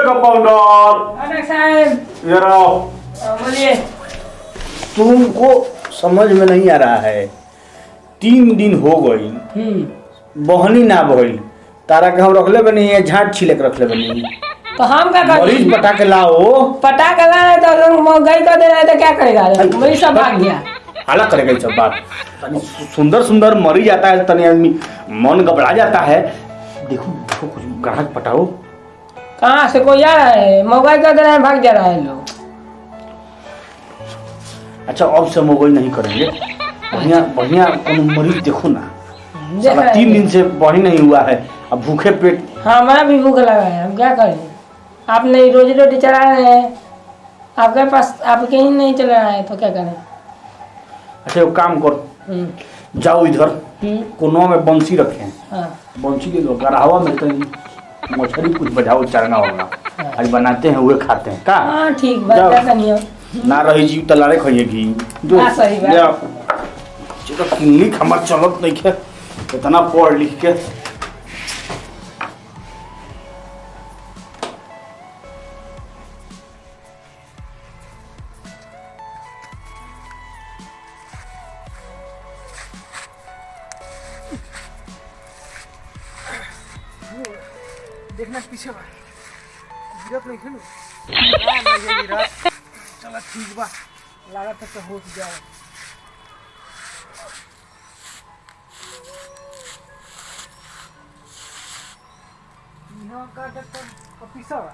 Compounder साहब इधर आओ। बोलिए। तुमको समझ में नहीं आ रहा है, 3 दिन हो गई बहनी ना भइल, तारा के हम रखले बनी है, झाट छिलक रखले बनी। तो हम क्या करें? मरीज पटा के लाओ। पटा के लाए तो गई कर दे रहे तो क्या करेगा? मरीज सब भाग गया। हाला करेगा ये सब बात। तनी सुंदर सुंदर मरीज आता है, तनी आदमी मन घबरा जाता है। देखो देखो कुछ ग्राहक पटाओ। कहाँ से कोई आ रहा है? मोबाइल कर दे रहे हैं, भाग जा रहा है लोग। अच्छा अब से मोबाइल नहीं करेंगे, बढ़िया बढ़िया कोनो मरीज देखो ना। साला 3 दिन से बढ़ी नहीं हुआ है, अब भूखे पेट। हाँ हमारा भी भूख लगा है, हम क्या करें? आप नहीं रोजी रोटी चला रहे हैं, आपके पास आपके ही नहीं चल रहा है तो क्या करें? अच्छा एक काम कर, जाओ इधर कोनों में बंसी रखे हैं। हाँ। बंसी ले लो, गरावा में कहीं मछली कुछ बजाओ, चरना होगा। आज बनाते हैं हुए खाते हैं का। हाँ ठीक बात है, नहीं हो ना रही जीव तलारे खाइएगी जो। हाँ, सही बात। जो क्लिनिक हमार चलत नहीं है, इतना पढ़ लिख के। देखना पीछे बा, गिरत नहीं खेलू ना ये गिरत। चला ठीक बा, लागत तक हो जाए। यहाँ का डॉक्टर कपिसा बा,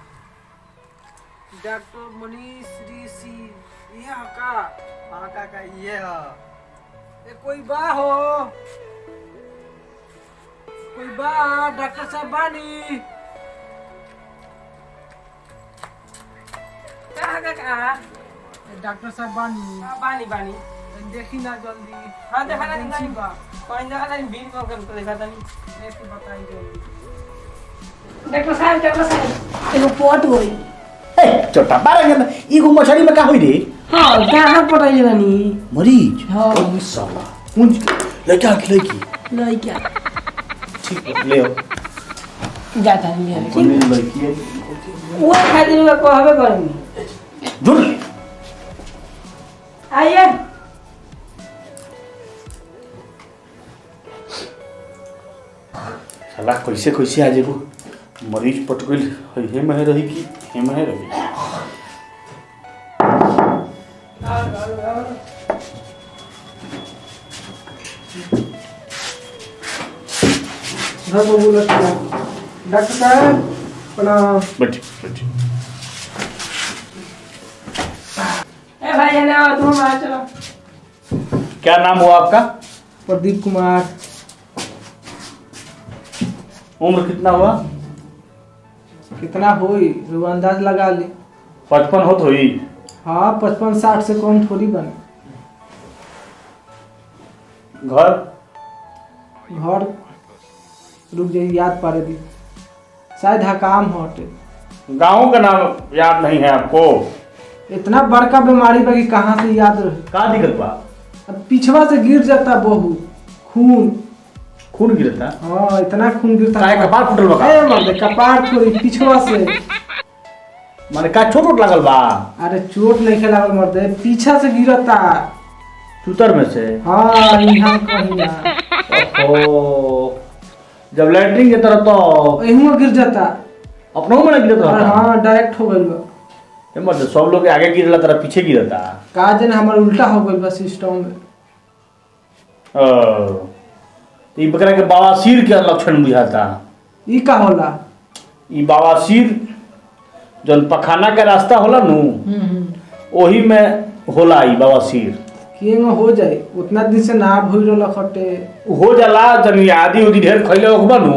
डॉक्टर मनीष ऋषि। यहाँ का हाँ का ये है। ए कोई बा हो, कोई बा? डॉक्टर साहब बानी? कहाँ? डॉक्टर साहब बानी? बानी बानी देखी ना जल्दी। हाँ देखा ना इमरजेंसी बा, कहीं देखा ना भीड़ को कर देखा था नहीं। एक बताई जल्दी। डॉक्टर साहब एगो पोट होई। छोटा बारह ना एगो मछली में का होई रे? हाँ कहाँ पटाई बनी? मरीज। हाँ। ओए साला कुंज लड़का की नहीं क्या ठीक है, ले आओ। जाता है मेरे बने लड़की है वो खातिर में कहबे करेंगे। दूर। आइए। साला कैसे कैसे आ जेबो, मरीज पटकल हे में रही कि हे में रही। डॉक्टर साहब प्रणाम। बैठिए बैठिए। ए भाई ना तुम आ चलो। क्या नाम हुआ आपका? प्रदीप कुमार। उम्र कितना हुआ? कितना हुई वो अंदाज लगा ली। 55 होत हुई। हाँ 55-60 से कम थोड़ी बने। घर घर रुक जाइए, याद पारे दी, शायद हकाम हटे। गांव का नाम याद नहीं है आपको? इतना बड़का बीमारी बा कि कहाँ से याद रहे। का दिक्कत बा? अब पिछवा से गिर जाता बहुत खून। खून गिरता? हाँ इतना खून गिरता। काहे कपार फुटल बा? ए मर्दे कपार थोड़ी पिछवा से। माने का चोट वोट लागल बा? अरे चोट नहीं खेला मर्दे, पीछा से गिरता। चूतर में से? हाँ यहाँ कहीं ना। ओहो, जब लैटरिन के तरफ तो एहुआ गिर जाता। अपनों में गिरत और रहता? हाँ डायरेक्ट हो गइल बा। ये मतलब सब लोग के आगे गिरला तरह पीछे गिरता। का जन हमार उल्टा हो गइल बा सिस्टम में। तो ई बकरा के बवासीर के लक्षण बुझाता। ई का होला? ई बवासीर जौन पखाना के रास्ता होला नु, ओही में होला ई बवासीर। किएंगा हो जाए, उतना दिन से ना भूल रहला खटे। हो जाला जनी आदि उदी ढेर खइले होखबा नु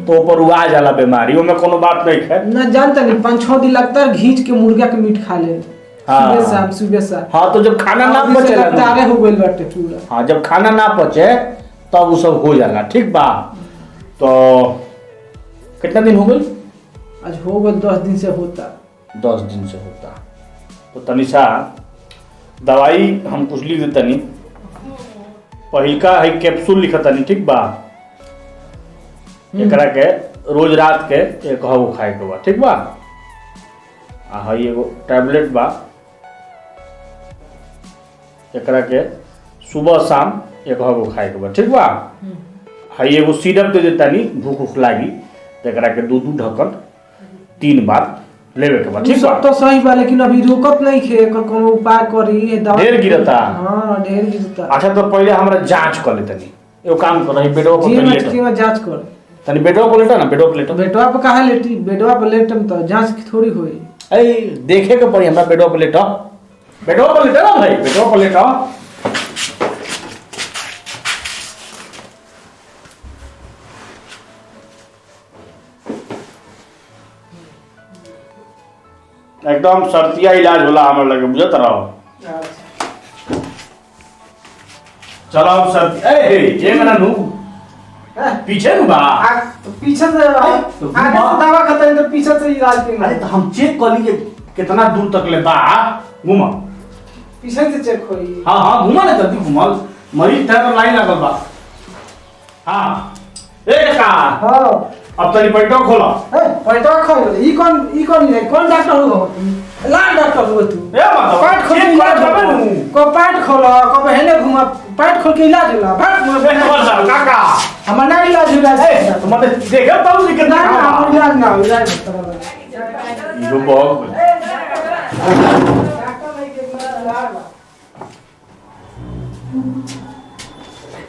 तो ऊपर आ जाला बीमारी, ओमे कोनो बात नहीं है ना। जानता नहीं 5-6 दिन लगता है घींच के मुर्गा के मीट खा ले। हाँ। सुबह शाम। हाँ तो जब खाना ना पचे तारे हो गइल बाटे पूरा। हाँ जब खाना ना पचे तब वो सब हो जाला। ठीक बा, तो कितना दिन हो गई? आज हो गए 10 दिन से होता। 10 दिन से होता। तो तनिषा दवाई हम कुछ लिख देतनी। पहिलका है कैप्सूल लिखतनी, ठीक बा? एकरा के रोज रात के एक हव खाए के बा, ठीक बा? आ हई एगो टैबलेट बा, एकरा के सुबह शाम एक गो खाए के बा, ठीक बा। हई एगो सिरप दे देतानी, भूख उख लागी तो एकरा के 2-2 ढक्कन 3 बार लेवे के बा, ठीक बा। सब तो सही बा, लेकिन अभी रुकत नहीं खे, एकर कोनो उपाय करी। दवा ढेर गिरता। हां ढेर गिरता। अच्छा तो पहले हमरा जांच कर लेतनी, एगो काम कर, रही बेडवा पर लेट जी में जांच कर। तनी बेडवा पर लेटा ना, बेडवा पर लेटा। बेडवा पे काहे लेटी? बेडवा पे लेटम तो जांच की थोड़ी होई। ए देखे के पड़ी हमरा, बेडवा पर लेटा, बेडवा पर लेटा ना भाई, बेडवा पर लेटा। एकदम सर्तिया इलाज होला हमर लगे, बुझत रहो। चलो अब सर्दी ए ये मना नु पीछे नु बा, तो पीछे से आगे से दवा खतरे तो पीछे से इलाज के। अरे तो हम चेक कर लिए कितना दूर तक ले बा, घुमा पीछे से चेक होई। हां हां घुमा ना, जल्दी घुमा, मरीज था तो लाइन लगल बा। हां ए का हां अब तनी पेटो खोला। ए पैसा खोल। ई कौन है? कौन डॉक्टर हो? लाल डॉक्टर हो तू। ए मतलब पाट खोल के इलाज हो। को पाट खोला, को हेले घुमा, पाट खोल के इलाज होला। भाग मुंह पे बोल काका हमर ना इलाज होला। तो मतलब देखे तब लिख ना ना हमर इलाज ना हो, इलाज करवा। यो बहुत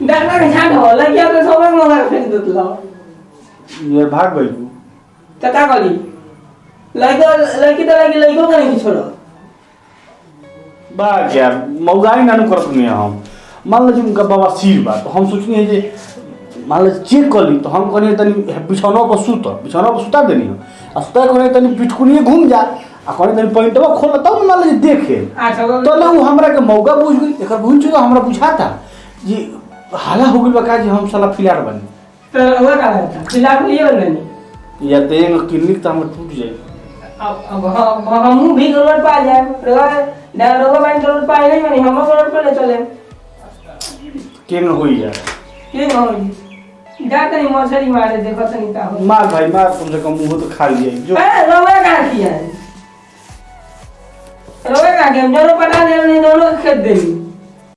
डॉक्टर के झाड़ हो लगिया तो सब मोबाइल फेंक देत लो। ये भाग गई तू। तो का करी? लड़की तो लड़को का नहीं छोड़ो। बात यार मौगाई नानू करत नहीं हम। मान लो उनका बाबा सिर बा, तो हम सोचनी है जे मान लो चेक कर ली, तो हम कहनी तनी बिछौना पर सुता देनी हो, आ सुता कहनी तनी पिटकुनिए घूम जा, आ कहनी तनी पॉइंटवा खोल तब मान लो देखे। अच्छा तो ले उ हमरा के मौका बुझ गई, एकर बुझ चुका हमरा बुझाता जी हाला हो गइल बा का जी हम साला फिलार बनी। तो वो का था खिलाफ ये नहीं या तेंग क्लिनिक तो हमर टूट जाए। अब हम भी रोड पे आ जाए, रोड पे रोड पे नहीं मानी हम रोड पे ले चले केंग होई यार के हो जा तनी मछली मारे देखो तनी का हो। मार भाई मार, कम से कम मुंह तो खा लिए जो। ए रोवे का किया है, रोवे का के हम जरूर पटा दे नहीं दोनों खेत देनी।